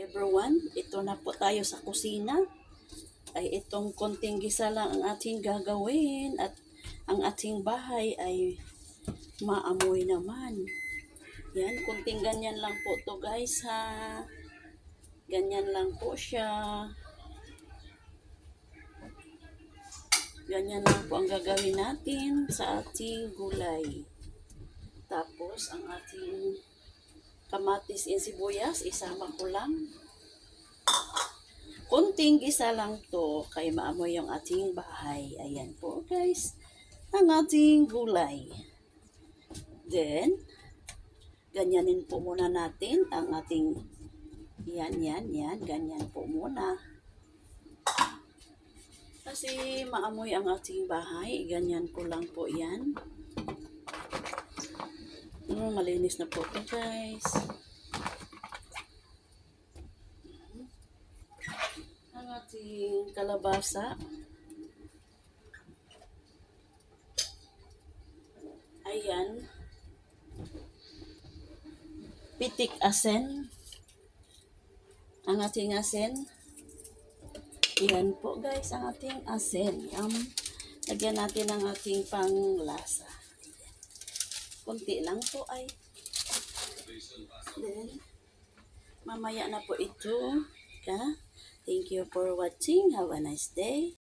everyone, ito na po tayo sa kusina. Ay itong konting gisa lang ang ating gagawin at ang ating bahay ay maamoy naman. Yan, konting ganyan lang po to guys ha. Ganyan lang po siya. Ganyan lang po ang gagawin natin sa ating gulay. Tapos ang ating kamatis and sibuyas, isama ko lang. Kunting gisa lang to, kay maamoy yung ating bahay. Ayan po guys, ang ating gulay. Then, ganyanin po muna natin ang ating, yan, ganyan po muna. Kasi maamoy ang ating bahay, ganyan ko lang po yan. Malinis na po ito guys. Ang ating kalabasa. Ayan. Pitik asin. Ang ating asin. Ayan po guys, ang ating asin. Lagyan natin ang ating panglasa. Kunti lang po ay. Then, mamaya na po ito. Thank you for watching. Have a nice day.